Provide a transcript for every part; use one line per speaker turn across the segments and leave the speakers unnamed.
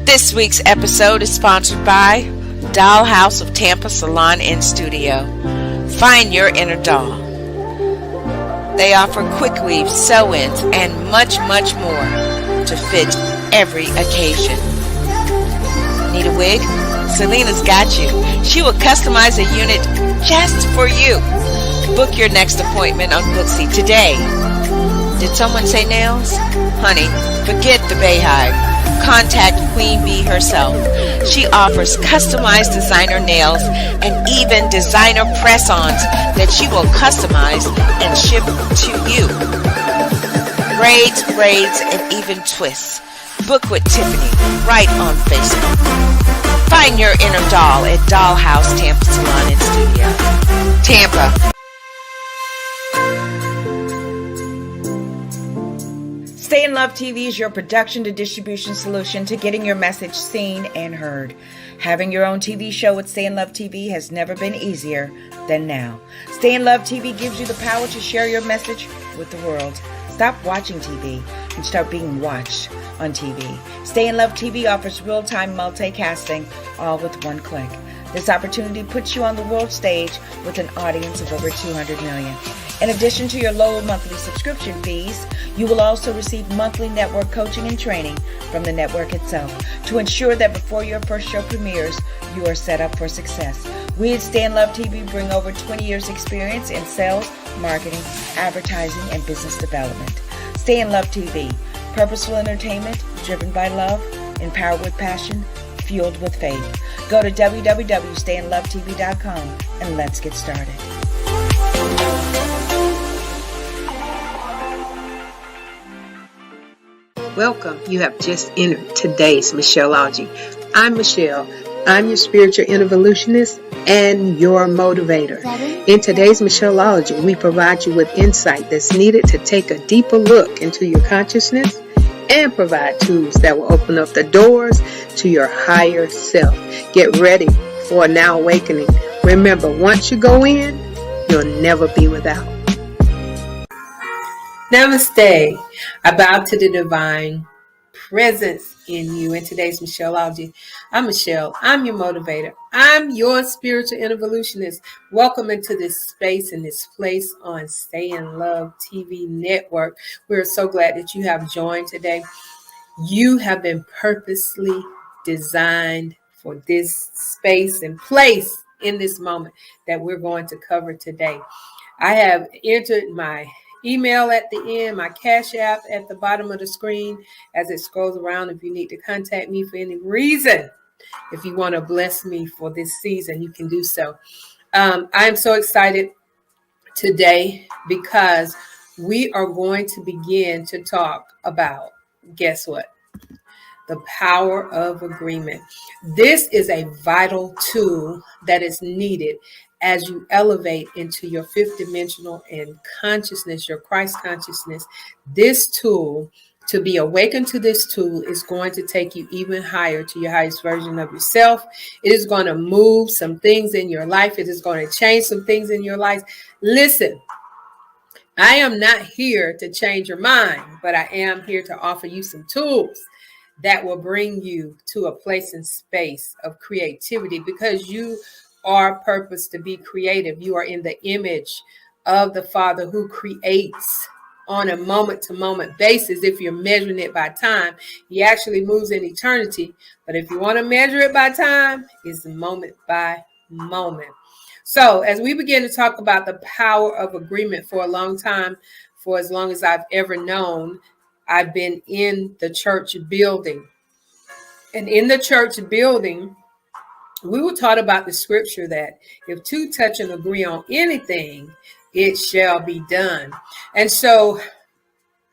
This week's episode is sponsored by Dollhouse of Tampa Salon and Studio. Find your inner doll. They offer quick weaves, sew-ins, and much, much more to fit every occasion. Need a wig? Selena's got you. She will customize a unit just for you. Book your next appointment on Booksy today. Did someone say nails? Honey, forget the Bayhive. Contact Queen Bee herself. She offers customized designer nails and even designer press-ons that she will customize and ship to you. Braids, and even twists. Book with Tiffany right on Facebook. Find your inner doll at Dollhouse Tampa Salon and Studio. Tampa.
Stay in Love TV is your production to distribution solution to getting your message seen and heard. Having your own TV show with Stay in Love TV has never been easier than now. Stay in Love TV gives you the power to share your message with the world. Stop watching TV and start being watched on TV. Stay in Love TV offers real-time multicasting, all with one click. This opportunity puts you on the world stage with an audience of over 200 million. In addition to your low monthly subscription fees, you will also receive monthly network coaching and training from the network itself to ensure that before your first show premieres, you are set up for success. We at Stay in Love TV bring over 20 years experience in sales, marketing, advertising, and business development. Stay in Love TV, purposeful entertainment driven by love, empowered with passion, fueled with faith. Go to www.stayinlovetv.com and let's get started.
Welcome. You have just entered today's Michelleology. I'm Michelle. I'm your spiritual evolutionist and your motivator. In today's Michelleology, we provide you with insight that's needed to take a deeper look into your consciousness and provide tools that will open up the doors to your higher self. Get ready for a now awakening. Remember, once you go in, you'll never be without. Namaste. I bow to the divine presence in you. In today's Michelleology, I'm Michelle. I'm your motivator. I'm your spiritual evolutionist. Welcome into this space and this place on Stay in Love TV network. We're so glad that you have joined today. You have been purposely designed for this space and place in this moment that we're going to cover today. I have entered my email at the end, my Cash App at the bottom of the screen as it scrolls around. If you need to contact me for any reason, if you want to bless me for this season, you can do so. I'm so excited today because we are going to begin to talk about, guess what? The power of agreement. This is a vital tool that is needed as you elevate into your fifth dimensional and consciousness, your Christ consciousness. This tool, to be awakened to this tool, is going to take you even higher to your highest version of yourself. It is going to move some things in your life. It is going to change some things in your life. Listen, I am not here to change your mind, but I am here to offer you some tools that will bring you to a place and space of creativity, because you are purposed to be creative. You are in the image of the Father who creates on a moment-to-moment basis. If you're measuring it by time, he actually moves in eternity. But if you want to measure it by time, it's moment by moment. So as we begin to talk about the power of agreement, for a long time, for as long as I've ever known, I've been in the church building. And in the church building, we were taught about the scripture that if two touch and agree on anything, it shall be done. And so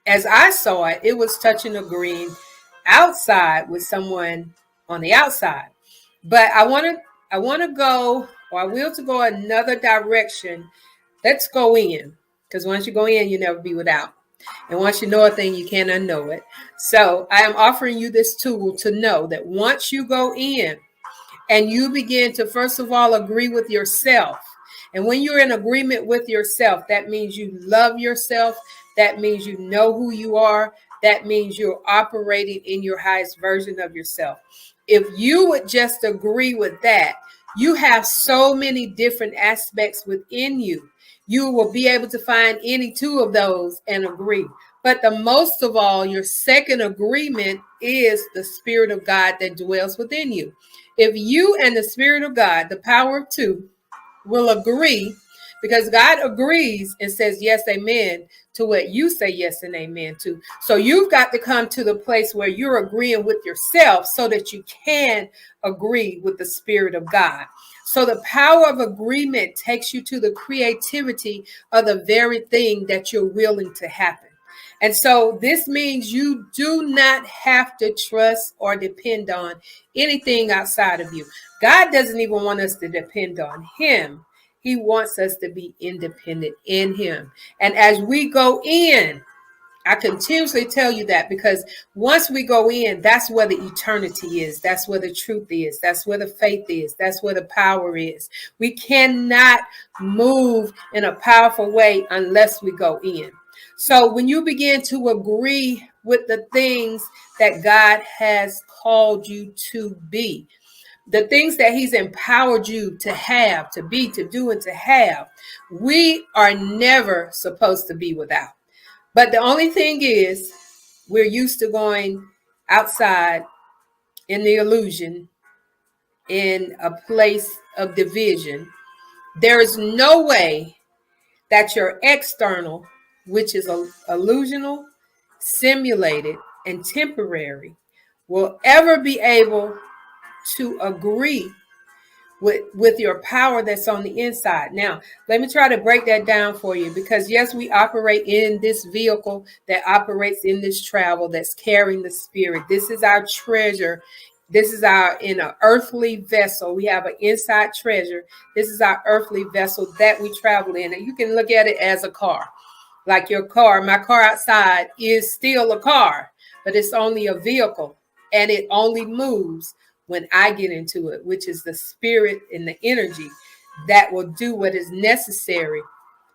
as I saw it, it was touch and agreeing outside with someone on the outside. But I want to go, or I will to go another direction. Let's go in, because once you go in, you never be without. And once you know a thing, you can't unknow it. So I am offering you this tool to know that once you go in and you begin to, first of all, agree with yourself. And when you're in agreement with yourself, that means you love yourself. That means you know who you are. that means you're operating in your highest version of yourself. If you would just agree with that, you have so many different aspects within you. You will be able to find any two of those and agree. But the most of all, your second agreement is the Spirit of God that dwells within you. If you and the Spirit of God, the power of two, will agree, because God agrees and says yes, amen, to what you say yes and amen to. So you've got to come to the place where you're agreeing with yourself so that you can agree with the Spirit of God. So the power of agreement takes you to the creativity of the very thing that you're willing to happen. And so this means you do not have to trust or depend on anything outside of you. God doesn't even want us to depend on him. He wants us to be independent in him. And as we go in, I continuously tell you that, because once we go in, that's where the eternity is. That's where the truth is. That's where the faith is. That's where the power is. We cannot move in a powerful way unless we go in. So when you begin to agree with the things that God has called you to be, the things that he's empowered you to have, to be, to do, and to have, we are never supposed to be without. But the only thing is, we're used to going outside in the illusion, in a place of division. There is no way that your external, which is illusional, simulated, and temporary, will ever be able to agree with your power that's on the inside. Now, let me try to break that down for you, because yes, we operate in this vehicle that operates in this travel that's carrying the Spirit. This is our treasure. This is our in an earthly vessel. We have an inside treasure. This is our earthly vessel that we travel in. And you can look at it as a car. Like your car, my car outside is still a car, but it's only a vehicle, and it only moves when I get into it, which is the spirit and the energy that will do what is necessary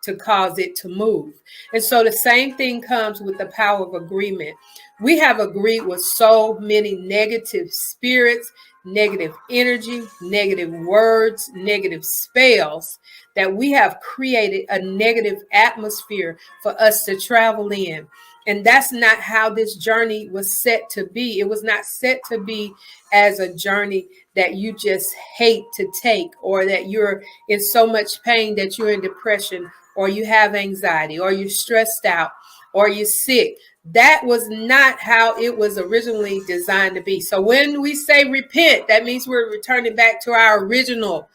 to cause it to move. And so the same thing comes with the power of agreement. We have agreed with so many negative spirits, negative energy, negative words, negative spells, that we have created a negative atmosphere for us to travel in. And that's not how this journey was set to be. It was not set to be as a journey that you just hate to take, or that you're in so much pain that you're in depression, or you have anxiety, or you're stressed out, or you're sick. That was not how it was originally designed to be. So when we say repent, that means we're returning back to our original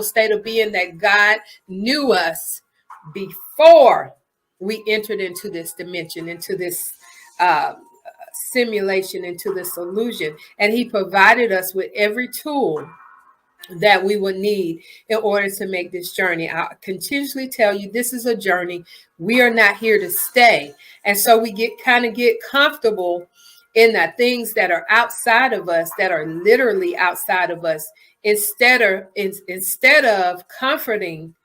state of being, that God knew us before we entered into this dimension, into this simulation, into this illusion. And he provided us with every tool that we would need in order to make this journey. I'll continuously tell you, this is a journey. We are not here to stay. And so we get comfortable in the things that are outside of us, that are literally outside of us, instead of comforting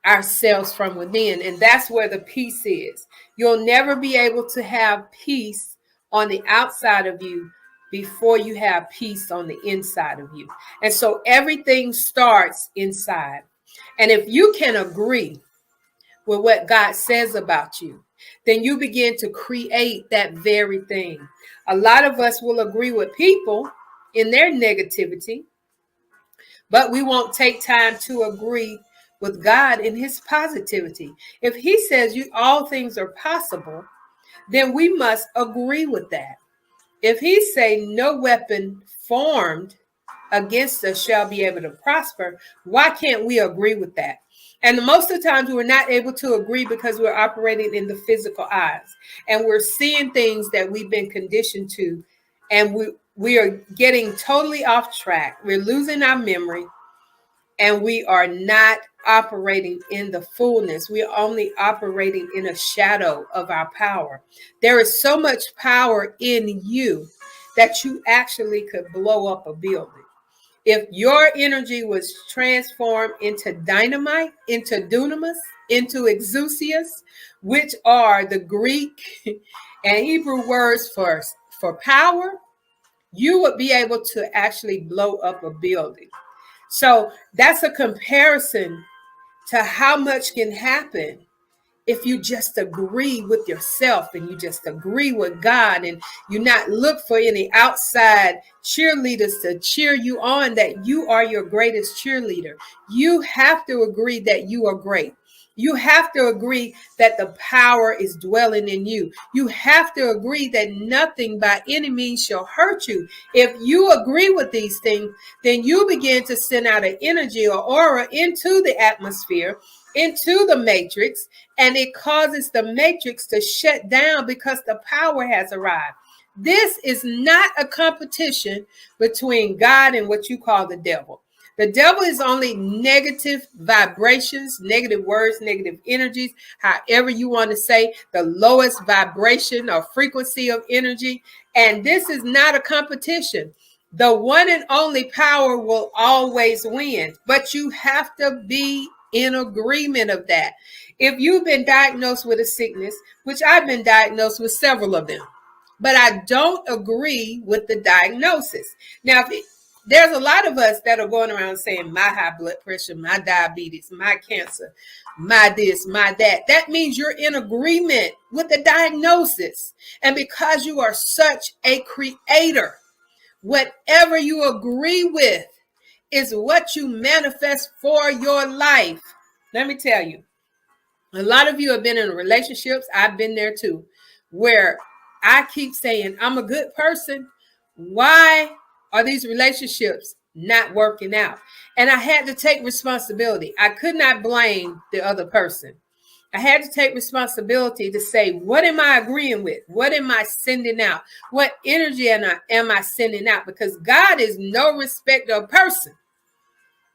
ourselves from within. And that's where the peace is. You'll never be able to have peace on the outside of you before you have peace on the inside of you. And so everything starts inside. And if you can agree with what God says about you, then you begin to create that very thing. A lot of us will agree with people in their negativity, but we won't take time to agree with God in his positivity. If he says all things are possible, then we must agree with that. If he say no weapon formed against us shall be able to prosper, why can't we agree with that? And most of the times we're not able to agree because we're operating in the physical eyes, and we're seeing things that we've been conditioned to, and we are getting totally off track. We're losing our memory, and we are not operating in the fullness. We are only operating in a shadow of our power. There is so much power in you that you actually could blow up a building. If your energy was transformed into dynamite, into dunamis, into exousias, which are the Greek And Hebrew words for power, you would be able to actually blow up a building. So that's a comparison to how much can happen if you just agree with yourself and you just agree with God, and you not look for any outside cheerleaders to cheer you on, that you are your greatest cheerleader. You have to agree that you are great. You have to agree that the power is dwelling in you. You have to agree that nothing by any means shall hurt you. If you agree with these things, then you begin to send out an energy or aura into the atmosphere, into the matrix, and it causes the matrix to shut down because the power has arrived. This is not a competition between God and what you call the devil. The devil is only negative vibrations, negative words, negative energies, however you want to say, the lowest vibration or frequency of energy. And this is not a competition. The one and only power will always win, but you have to be in agreement of that. If you've been diagnosed with a sickness, which I've been diagnosed with several of them, but I don't agree with the diagnosis. Now, there's a lot of us that are going around saying my high blood pressure, my diabetes, my cancer, my this, my that. That means you're in agreement with the diagnosis. And because you are such a creator, whatever you agree with is what you manifest for your life. Let me tell you, a lot of you have been in relationships. I've been there too, where I keep saying, I'm a good person. Why are these relationships not working out? And I had to take responsibility. I could not blame the other person. I had to take responsibility to say, what am I agreeing with? What am I sending out? What energy am I sending out? Because God is no respecter of person,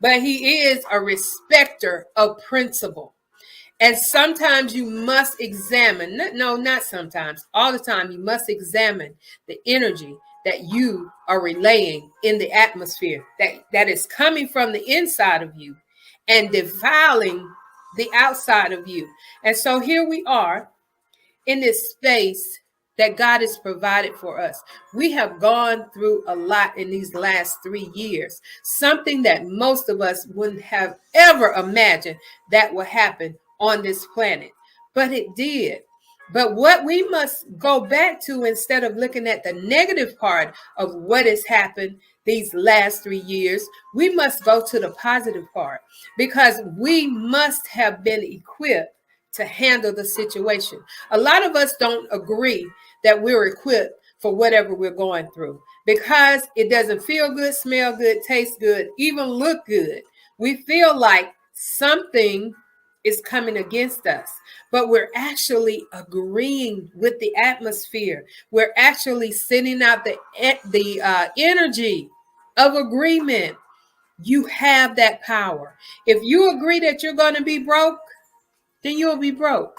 but he is a respecter of principle. And sometimes you must examine, no, not sometimes, all the time, you must examine the energy that you are relaying in the atmosphere that is coming from the inside of you and defiling the outside of you. And so here we are in this space that God has provided for us. We have gone through a lot in these last 3 years, something that most of us wouldn't have ever imagined that would happen on this planet, but it did. But what we must go back to, instead of looking at the negative part of what has happened these last 3 years, we must go to the positive part, because we must have been equipped to handle the situation. A lot of us don't agree that we're equipped for whatever we're going through, because it doesn't feel good, smell good, taste good, even look good. We feel like something is coming against us, but we're actually agreeing with the atmosphere. We're actually sending out the energy of agreement. You have that power. If you agree that you're going to be broke, then you'll be broke.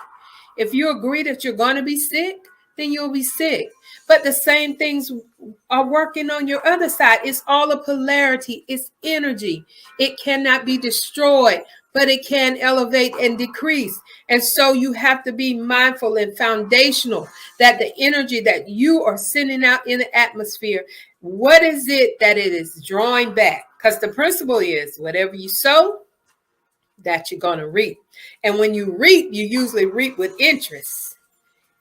If you agree that you're going to be sick, then you'll be sick. But the same things are working on your other side. It's all a polarity. It's energy. It cannot be destroyed, but it can elevate and decrease. And so you have to be mindful and foundational that the energy that you are sending out in the atmosphere, what is it that it is drawing back? Because the principle is, whatever you sow, that you're going to reap. And when you reap, you usually reap with interest.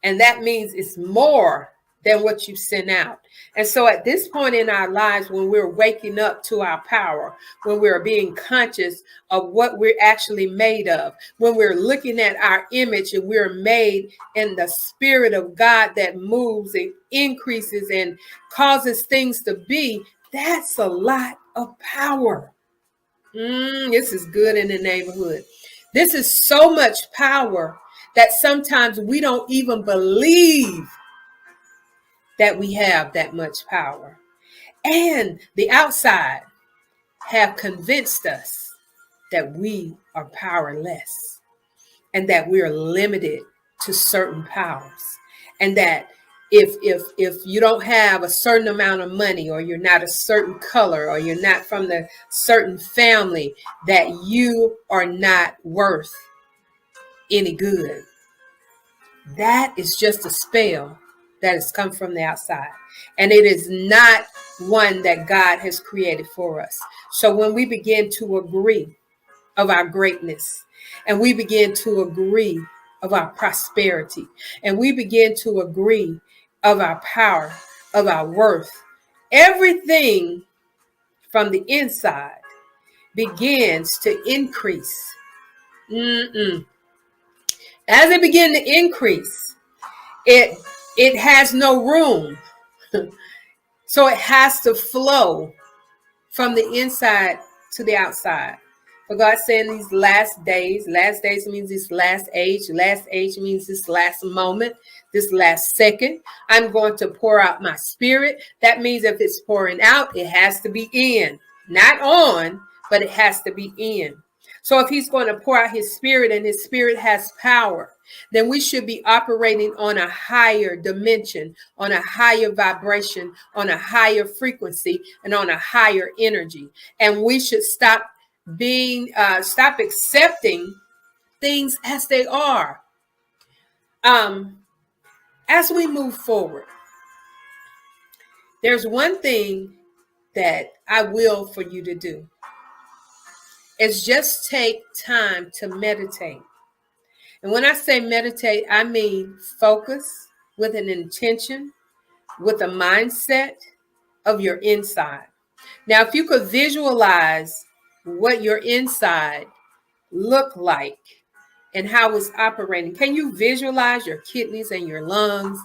And that means it's more than what you send out. And so at this point in our lives, when we're waking up to our power, when we're being conscious of what we're actually made of, when we're looking at our image and we're made in the spirit of God that moves and increases and causes things to be, that's a lot of power. This is good in the neighborhood. This is so much power that sometimes we don't even believe that we have that much power. And the outside have convinced us that we are powerless and that we're limited to certain powers, and that if you don't have a certain amount of money, or you're not a certain color, or you're not from the certain family, that you are not worth any good. That is just a spell that has come from the outside. And it is not one that God has created for us. So when we begin to agree of our greatness, and we begin to agree of our prosperity, and we begin to agree of our power, of our worth, everything from the inside begins to increase. As it begins to increase, it has no room. So it has to flow from the inside to the outside. For God saying these last days means this last age means this last moment, this last second, I'm going to pour out my spirit. That means if it's pouring out, it has to be in, not on, but it has to be in. So if he's going to pour out his spirit and his spirit has power, then we should be operating on a higher dimension, on a higher vibration, on a higher frequency, and on a higher energy. And we should stop accepting things as they are. As we move forward, there's one thing that I will for you to do. Is just take time to meditate. And when I say meditate, I mean focus with an intention, with a mindset of your inside. Now, if you could visualize what your inside look like and how it's operating, can you visualize your kidneys and your lungs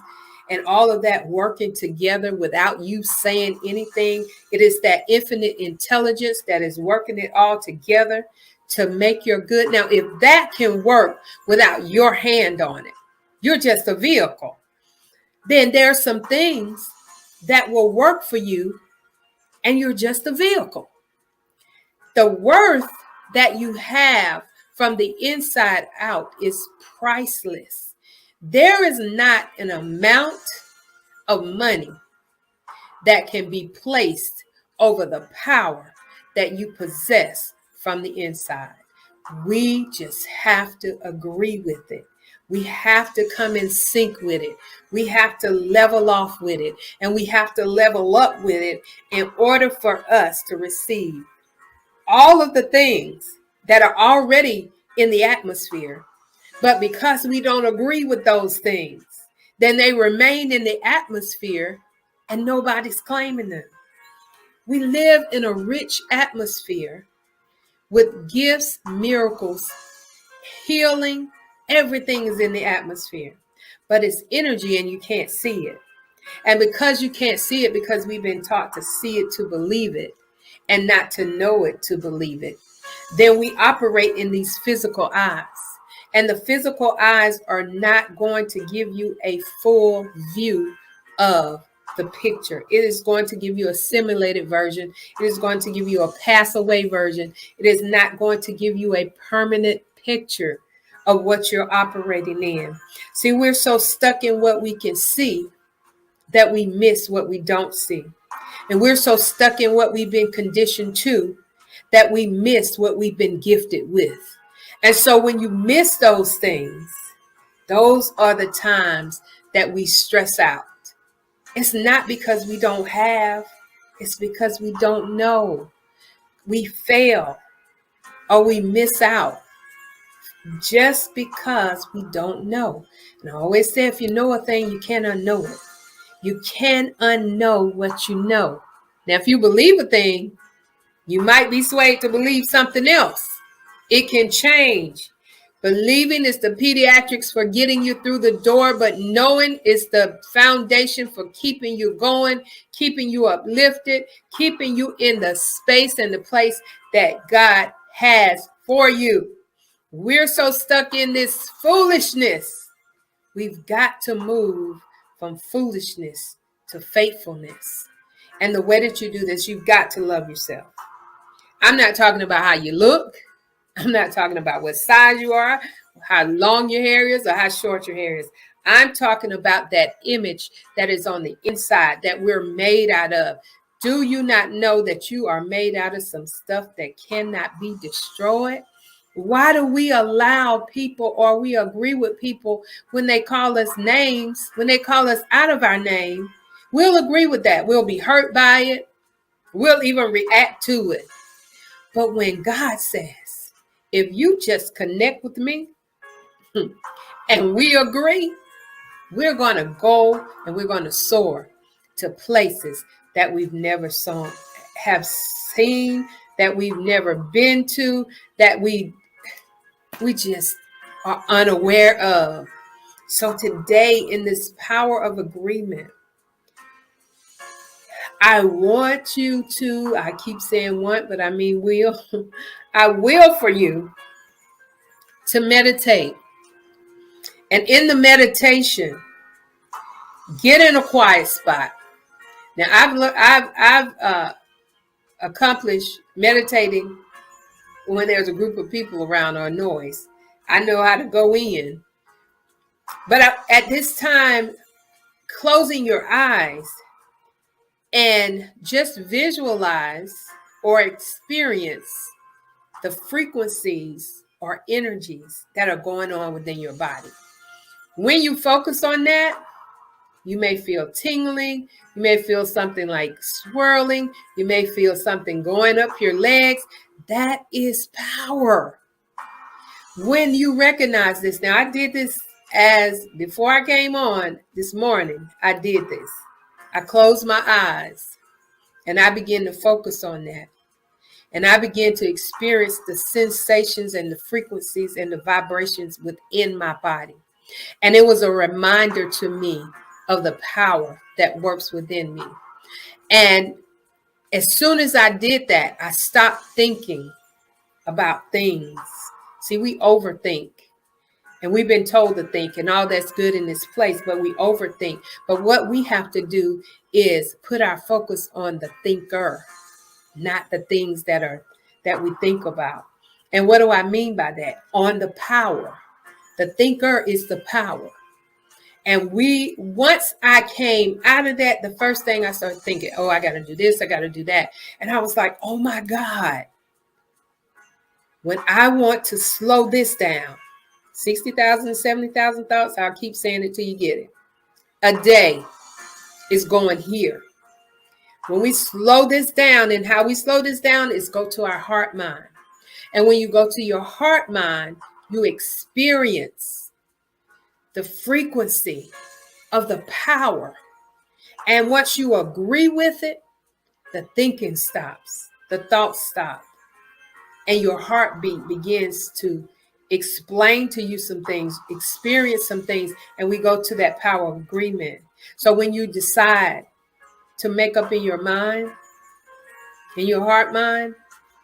and all of that working together without you saying anything? It is that infinite intelligence that is working it all together to make your good. Now, if that can work without your hand on it, you're just a vehicle. Then there are some things that will work for you and you're just a vehicle. The worth that you have from the inside out is priceless. There is not an amount of money that can be placed over the power that you possess from the inside. We just have to agree with it. We have to come in sync with it. We have to level off with it. And we have to level up with it in order for us to receive all of the things that are already in the atmosphere. But because we don't agree with those things, then they remain in the atmosphere and nobody's claiming them. We live in a rich atmosphere with gifts, miracles, healing. Everything is in the atmosphere, but it's energy and you can't see it. And because you can't see it, because we've been taught to see it to believe it and not to know it to believe it, then we operate in these physical eyes. And the physical eyes are not going to give you a full view of the picture. It is going to give you a simulated version. It is going to give you a pass away version. It is not going to give you a permanent picture of what you're operating in. See, we're so stuck in what we can see that we miss what we don't see. And we're so stuck in what we've been conditioned to that we miss what we've been gifted with. And so when you miss those things, those are the times that we stress out. It's not because we don't have, it's because we don't know. We fail or we miss out just because we don't know. And I always say, if you know a thing, you can't unknow it. You can unknow what you know. Now, if you believe a thing, you might be swayed to believe something else. It can change. Believing is the pediatrics for getting you through the door, but knowing is the foundation for keeping you going, keeping you uplifted, keeping you in the space and the place that God has for you. We're so stuck in this foolishness. We've got to move from foolishness to faithfulness. And the way that you do this, you've got to love yourself. I'm not talking about how you look. I'm not talking about what size you are, how long your hair is, or how short your hair is. I'm talking about that image that is on the inside that we're made out of. Do you not know that you are made out of some stuff that cannot be destroyed? Why do we allow people, or we agree with people when they call us names, when they call us out of our name? We'll agree with that. We'll be hurt by it. We'll even react to it. But when God says, if you just connect with me and we agree, we're going to go and we're going to soar to places that we've never have seen, that we've never been to, that we just are unaware of. So today, in this power of agreement, I want you to, I keep saying want, but I mean will. I will for you to meditate. And in the meditation, get in a quiet spot. Now, I've accomplished meditating when there's a group of people around or noise. I know how to go in. But at this time, closing your eyes and just visualize or experience the frequencies or energies that are going on within your body. When you focus on that, you may feel tingling. You may feel something like swirling. You may feel something going up your legs. That is power. When you recognize this, now I did this before I came on this morning, I did this. I closed my eyes and I began to focus on that. And I began to experience the sensations and the frequencies and the vibrations within my body. And it was a reminder to me of the power that works within me. And as soon as I did that, I stopped thinking about things. See, we overthink. And we've been told to think, and all that's good in this place, but we overthink. But what we have to do is put our focus on the thinker, not the things that we think about. And what do I mean by that? On the power. The thinker is the power. And once I came out of that, the first thing I started thinking, oh, I got to do this, I got to do that. And I was like, oh my God, when I want to slow this down, 60,000, 70,000 thoughts, I'll keep saying it till you get it. A day is going here. When we slow this down, and how we slow this down is go to our heart mind. And when you go to your heart mind, you experience the frequency of the power. And once you agree with it, the thinking stops, the thoughts stop, and your heartbeat begins to explain to you some things, experience some things, and we go to that power of agreement. So when you decide to make up in your mind, in your heart mind,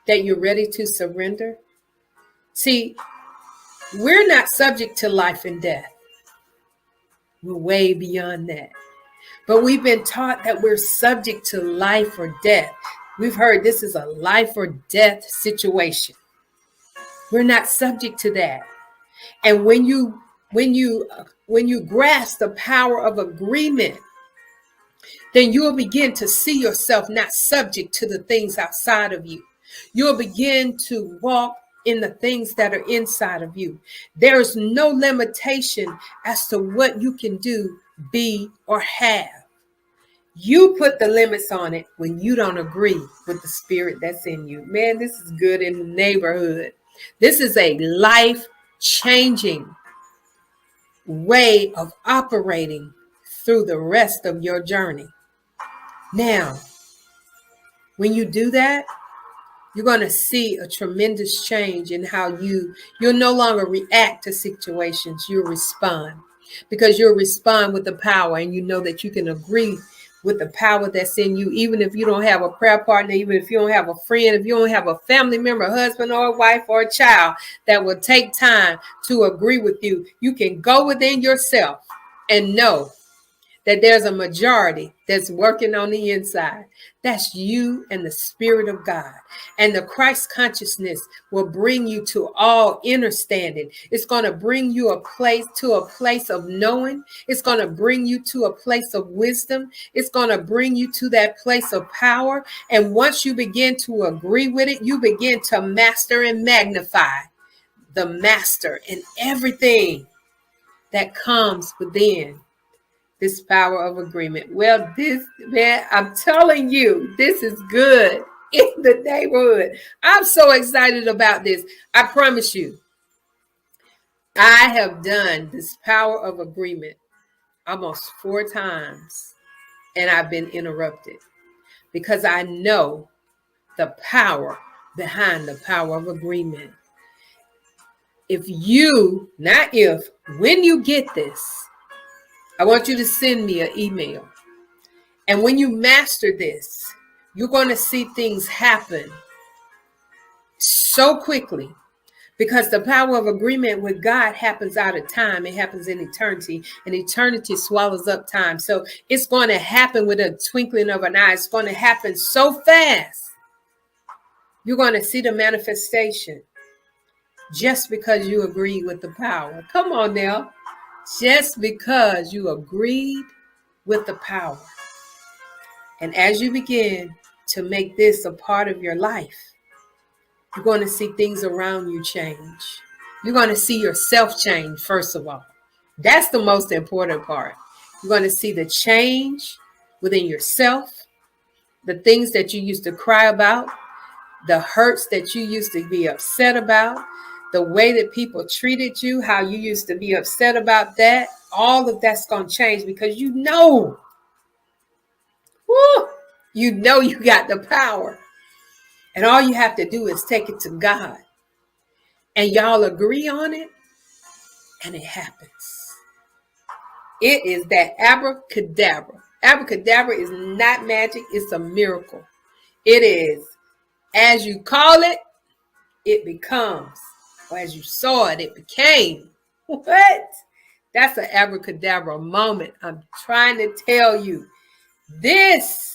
that you're ready to surrender. See, we're not subject to life and death. We're way beyond that. But we've been taught that we're subject to life or death. We've heard this is a life or death situation. We're not subject to that. And when you grasp the power of agreement, then you'll begin to see yourself not subject to the things outside of you. You'll begin to walk in the things that are inside of you. There's no limitation as to what you can do, be, or have. You put the limits on it when you don't agree with the spirit that's in you. Man, this is good in the neighborhood. This is a life-changing way of operating through the rest of your journey. Now, when you do that, you're going to see a tremendous change in how you'll no longer react to situations. You'll respond, because you'll respond with the power, and you know that you can agree with the power that's in you, even if you don't have a prayer partner, even if you don't have a friend, if you don't have a family member, a husband or a wife or a child that will take time to agree with you. You can go within yourself and know that there's a majority that's working on the inside. That's you and the Spirit of God. And the Christ consciousness will bring you to all understanding. It's going to bring you to a place of knowing. It's going to bring you to a place of wisdom. It's going to bring you to that place of power. And once you begin to agree with it, you begin to master and magnify the master in everything that comes within this power of agreement. Well, this, man, I'm telling you, this is good in the neighborhood. I'm so excited about this. I promise you, I have done this power of agreement almost 4 times, and I've been interrupted because I know the power behind the power of agreement. When you get this, I want you to send me an email. And when you master this, you're going to see things happen so quickly, because the power of agreement with God happens out of time. It happens in eternity, and eternity swallows up time. So it's going to happen with a twinkling of an eye. It's going to happen so fast. You're going to see the manifestation just because you agreed with the power. Come on now. Just because you agreed with the power. And as you begin to make this a part of your life, you're going to see things around you change. You're going to see yourself change, first of all. That's the most important part. You're going to see the change within yourself, the things that you used to cry about, the hurts that you used to be upset about, the way that people treated you, how you used to be upset about that. All of that's going to change because you know you got the power. And all you have to do is take it to God. And y'all agree on it, and it happens. It is that abracadabra. Abracadabra is not magic, it's a miracle. It is, as you call it, it becomes. Or as you saw it, it became. What? That's an abracadabra moment. I'm trying to tell you. This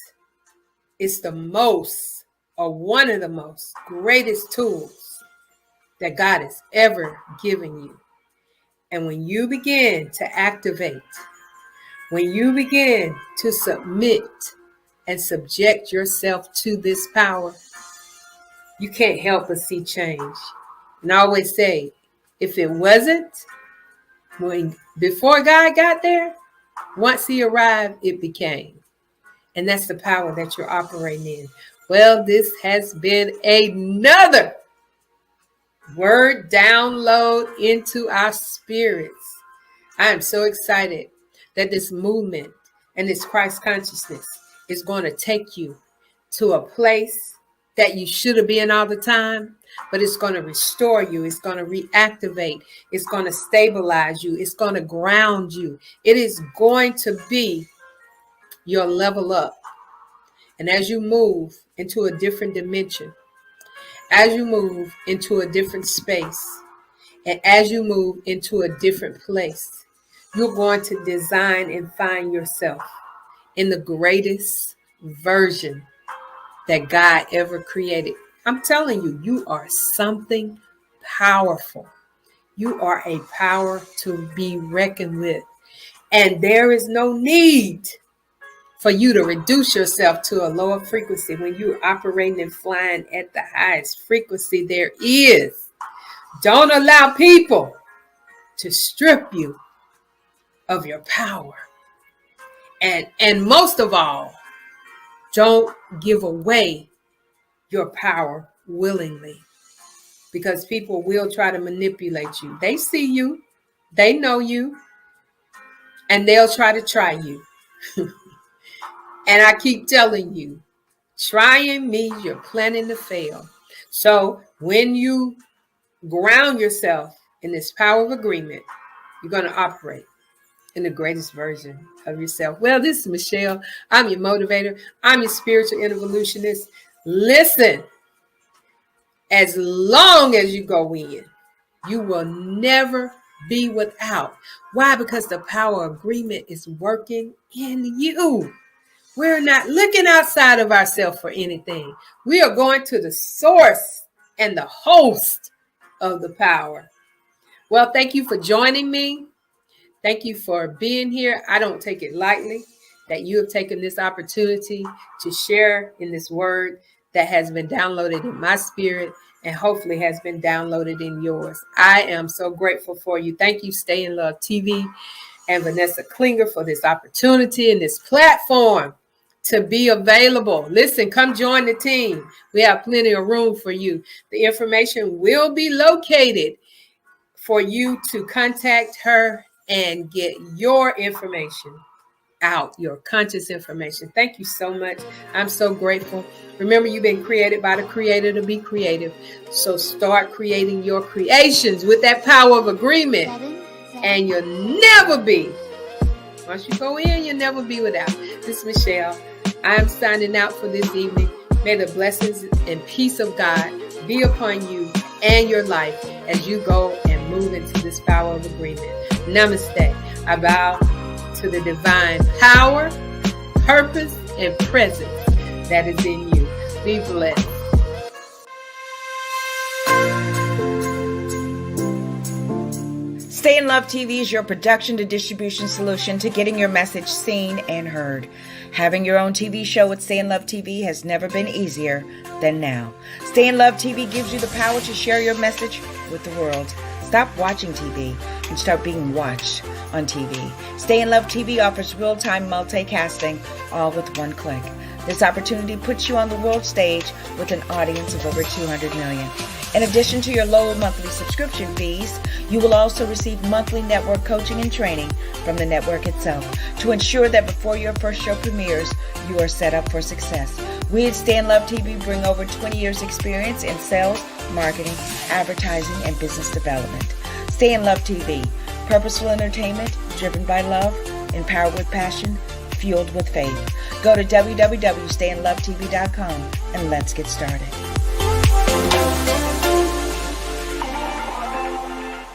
is the most, or one of the most greatest tools that God has ever given you. And when you begin to activate, when you begin to submit and subject yourself to this power, you can't help but see change. And I always say, if it wasn't, before God got there, once he arrived, it became. And that's the power that you're operating in. Well, this has been another word download into our spirits. I am so excited that this movement and this Christ consciousness is going to take you to a place that you should have been all the time, but it's going to restore you. It's going to reactivate. It's going to stabilize you. It's going to ground you. It is going to be your level up. And as you move into a different dimension, as you move into a different space, and as you move into a different place, you're going to design and find yourself in the greatest version that God ever created. I'm telling you, you are something powerful. You are a power to be reckoned with. And there is no need for you to reduce yourself to a lower frequency when you're operating and flying at the highest frequency there is. Don't allow people to strip you of your power. And most of all, don't give away your power willingly, because people will try to manipulate you. They see you, they know you, and they'll try to try you. And I keep telling you, trying means you're planning to fail. So when you ground yourself in this power of agreement, you're going to operate in the greatest version of yourself. Well, this is Michelle. I'm your motivator. I'm your spiritual evolutionist. Listen, as long as you go in, you will never be without. Why? Because the power of agreement is working in you. We're not looking outside of ourselves for anything. We are going to the source and the host of the power. Well, thank you for joining me. Thank you for being here. I don't take it lightly that you have taken this opportunity to share in this word. that has been downloaded in my spirit and hopefully has been downloaded in yours. I am so grateful for you. Thank you, Stay in Love TV and Vanessa Klinger, for this opportunity and this platform to be available. Listen, come join the team. We have plenty of room for you. The information will be located for you to contact her and get your information out, your conscious information. Thank you so much. I'm so grateful. Remember, you've been created by the Creator to be creative. So start creating your creations with that power of agreement. And you'll never be, once you go in, you'll never be without. This is Michelle. I am signing out for this evening. May the blessings and peace of God be upon you and your life as you go and move into this power of agreement. Namaste. I bow to the divine power, purpose, and presence that is in you. Be blessed.
Stay in Love TV is your production to distribution solution to getting your message seen and heard. Having your own TV show at Stay in Love TV has never been easier than now. Stay in Love TV gives you the power to share your message with the world. Stop watching TV and start being watched on TV. Stay in Love TV offers real-time multicasting, all with one click. This opportunity puts you on the world stage with an audience of over 200 million. In addition to your low monthly subscription fees, you will also receive monthly network coaching and training from the network itself to ensure that before your first show premieres, you are set up for success. We at Stay in Love TV bring over 20 years experience in sales, marketing, advertising, and business development. Stay in Love TV, purposeful entertainment driven by love, empowered with passion, fueled with faith. Go to www.stayinlovetv.com and let's get started.